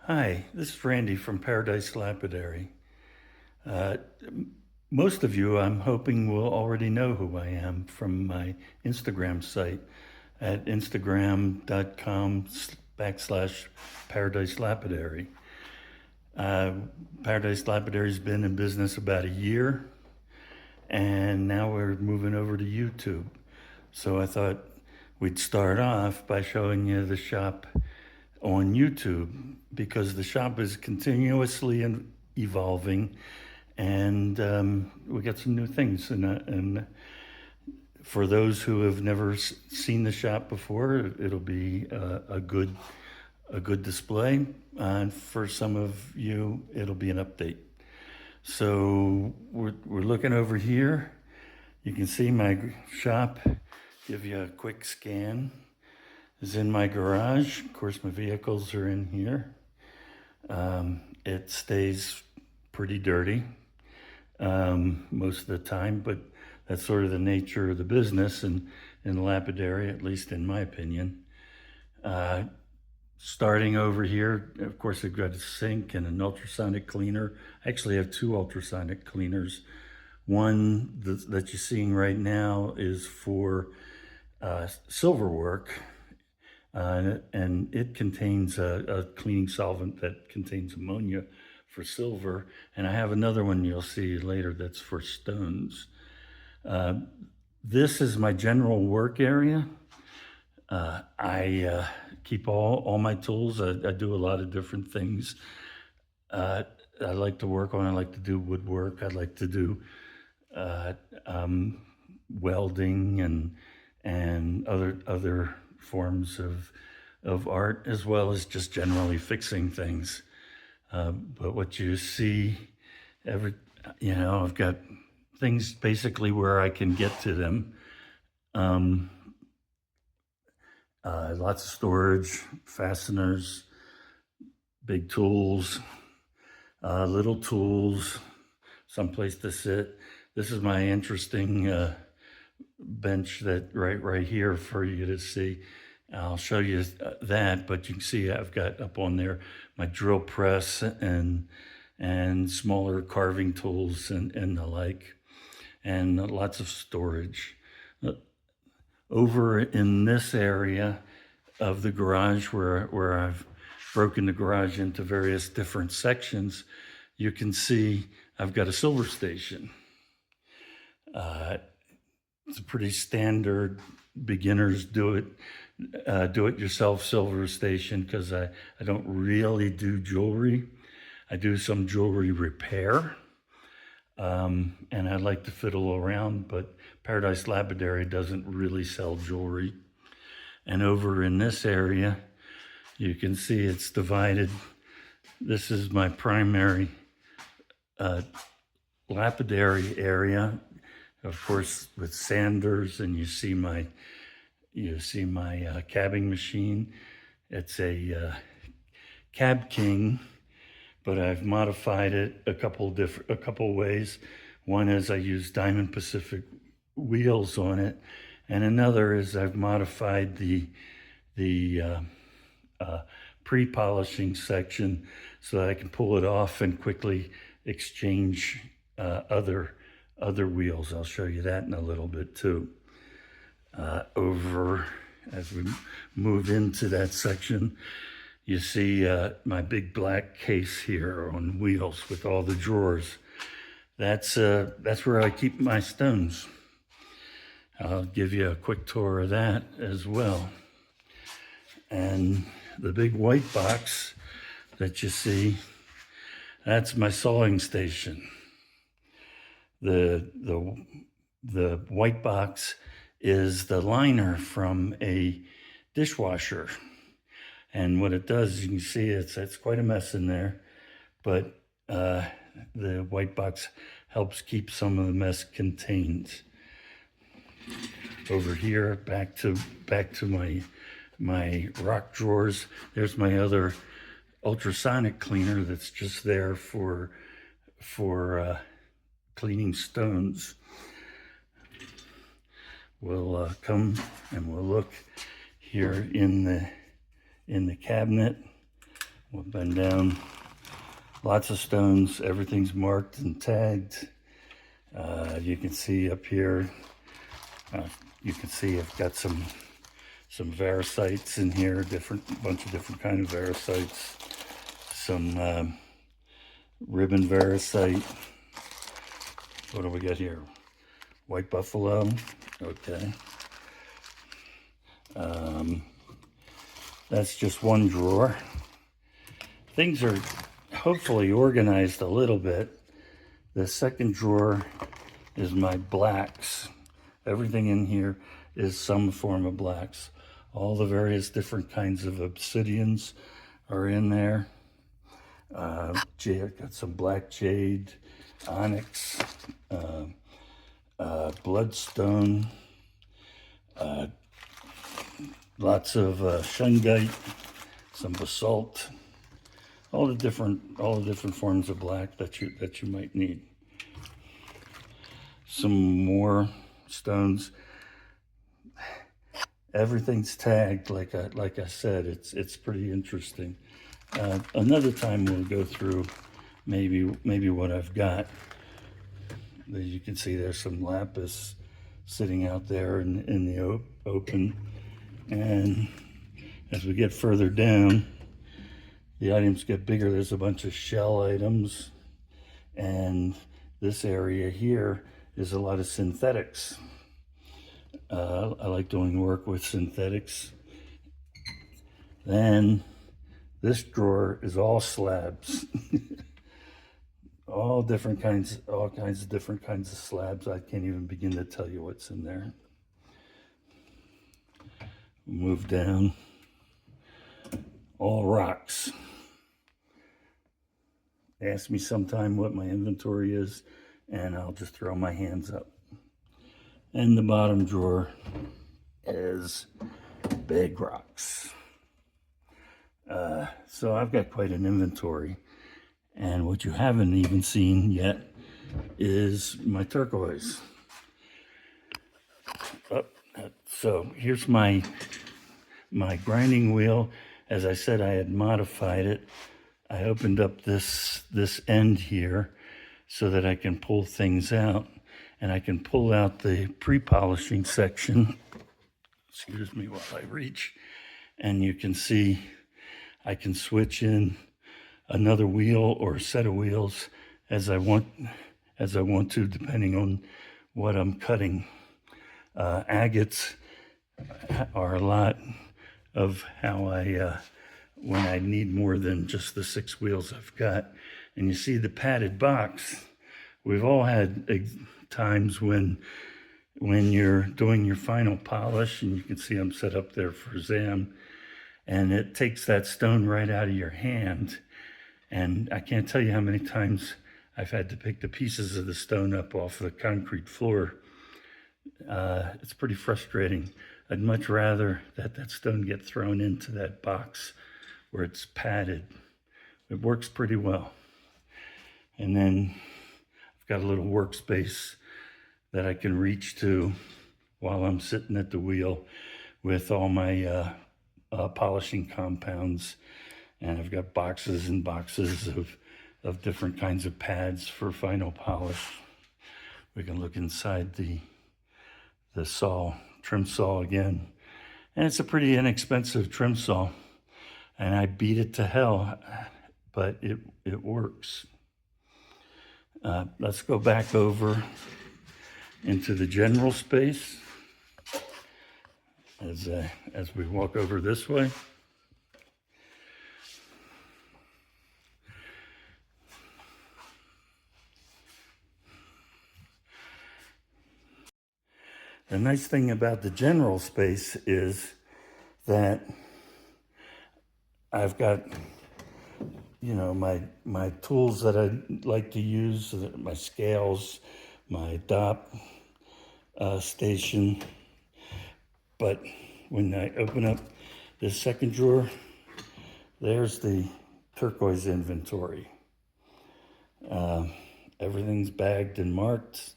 Hi, this is Randy from Paradise Lapidary. Uh, Most of you, I'm hoping, will already know who I am from my Instagram site at instagram.com/Paradise Lapidary. Uh, Paradise Lapidary's been in business about a year, and now we're moving over to YouTube. So I thought we'd start off by showing you the shop on YouTube because the shop is continuously evolving, and we got some new things. And for those who have never seen the shop before, it'll be a good display. And for some of you, it'll be an update. So we're looking over here. You can see my shop. Give you a quick scan. Is in my garage. Of course, my vehicles are in here. It stays pretty dirty most of the time, but that's sort of the nature of the business and in lapidary, at least in my opinion. Starting over here, of course, I've got a sink and an ultrasonic cleaner. I actually have two ultrasonic cleaners. One that you're seeing right now is for silver work. And it contains a cleaning solvent that contains ammonia for silver. And I have another one you'll see later that's for stones. This is my general work area. I keep all my tools. I do a lot of different things. I like to work on, I like to do woodwork. I like to do welding and other forms of art, as well as just generally fixing things. But what you see, I've got things basically where I can get to them. Lots of storage, fasteners, big tools, little tools, someplace to sit. This is my interesting bench that right here for you to see. I'll show you that, but you can see I've got up on there my drill press and smaller carving tools and the like, and lots of storage. Over in this area of the garage where I've broken the garage into various different sections, you can see I've got a silver station. It's a pretty standard beginners do it yourself silver station, because I don't really do jewelry. I do some jewelry repair, and I like to fiddle around, but Paradise Lapidary doesn't really sell jewelry. And over in this area, you can see it's divided. This is my primary lapidary area, of course, with sanders, and you see my cabbing machine. It's a Cab King, but I've modified it a couple ways. One is I use Diamond Pacific wheels on it, and another is I've modified the pre-polishing section so that I can pull it off and quickly exchange other wheels. I'll show you that in a little bit too. Over as we move into that section, you see my big black case here on wheels with all the drawers. That's where I keep my stones. I'll give you a quick tour of that as well. And the big white box that you see, that's my sawing station. The white box is the liner from a dishwasher. And what it does, you can see it's quite a mess in there, but the white box helps keep some of the mess contained. Over here, back to my rock drawers, there's my other ultrasonic cleaner that's just there for cleaning stones. We'll come and we'll look here in the cabinet. We'll bend down. Lots of stones. Everything's marked and tagged. You can see up here, you can see I've got some varicites in here, bunch of different kind of varicites. Some ribbon varicite. What do we got here? White buffalo. Okay. That's just one drawer. Things are hopefully organized a little bit. The second drawer is my blacks. Everything in here is some form of blacks. All the various different kinds of obsidians are in there. I've got some black jade, onyx, bloodstone, lots of shungite, some basalt, all the different forms of black that you might need. Some more stones. Everything's tagged, like I said. It's pretty interesting. Another time we'll go through maybe what I've got. As you can see, there's some lapis sitting out there in the open. And as we get further down, the items get bigger. There's a bunch of shell items. And this area here is a lot of synthetics. I like doing work with synthetics. Then this drawer is all slabs. all kinds of different kinds of slabs. I can't even begin to tell you what's in there. Move down. All rocks. Ask me sometime what my inventory is, and I'll just throw my hands up. And the bottom drawer is big rocks. So I've got quite an inventory. And what you haven't even seen yet is my turquoise. So here's my grinding wheel. As I said, I had modified it. I opened up this end here so that I can pull things out. And I can pull out the pre-polishing section. Excuse me while I reach. And you can see I can switch in another wheel or a set of wheels as I want to, depending on what I'm cutting. Agates are a lot of how when I need more than just the 6 wheels I've got. And you see the padded box. We've all had times when you're doing your final polish, and you can see I'm set up there for Zam, and it takes that stone right out of your hand. And I can't tell you how many times I've had to pick the pieces of the stone up off the concrete floor. It's pretty frustrating. I'd much rather that stone get thrown into that box where it's padded. It works pretty well. And then I've got a little workspace that I can reach to while I'm sitting at the wheel with all my polishing compounds. And I've got boxes and boxes of different kinds of pads for final polish. We can look inside the saw, trim saw again. And it's a pretty inexpensive trim saw. And I beat it to hell, but it works. Let's go back over into the general space as we walk over this way. The nice thing about the general space is that I've got, my tools that I like to use, my scales, my dop station. But when I open up this second drawer, there's the turquoise inventory. Everything's bagged and marked.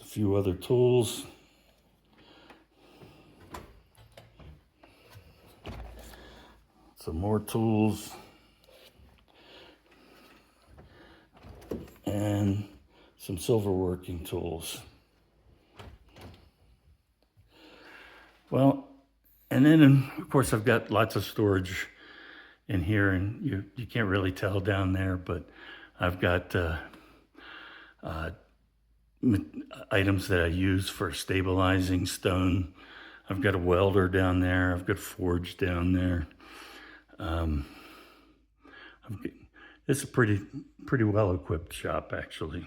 A few other tools. some more tools, and some silver working tools. Well, and then of course I've got lots of storage in here, and you can't really tell down there, but I've got items that I use for stabilizing stone. I've got a welder down there. I've got a forge down there. It's a pretty well equipped shop, actually.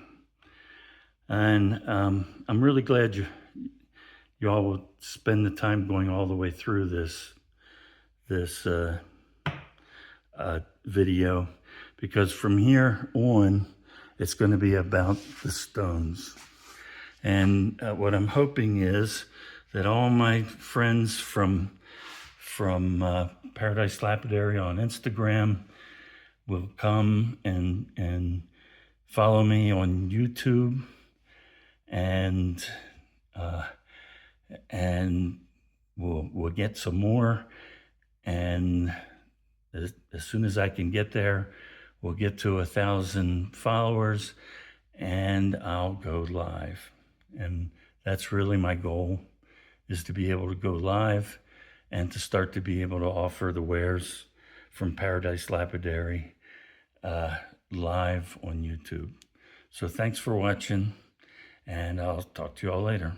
And I'm really glad you all would spend the time going all the way through this video, because from here on it's going to be about the stones. And what I'm hoping is that all my friends from Paradise Lapidary on Instagram will come and follow me on YouTube, and we'll get some more. And as soon as I can get there, we'll get to 1,000 followers, and I'll go live. And that's really my goal, is to be able to go live and to start to be able to offer the wares from Paradise Lapidary live on YouTube. So thanks for watching, and I'll talk to you all later.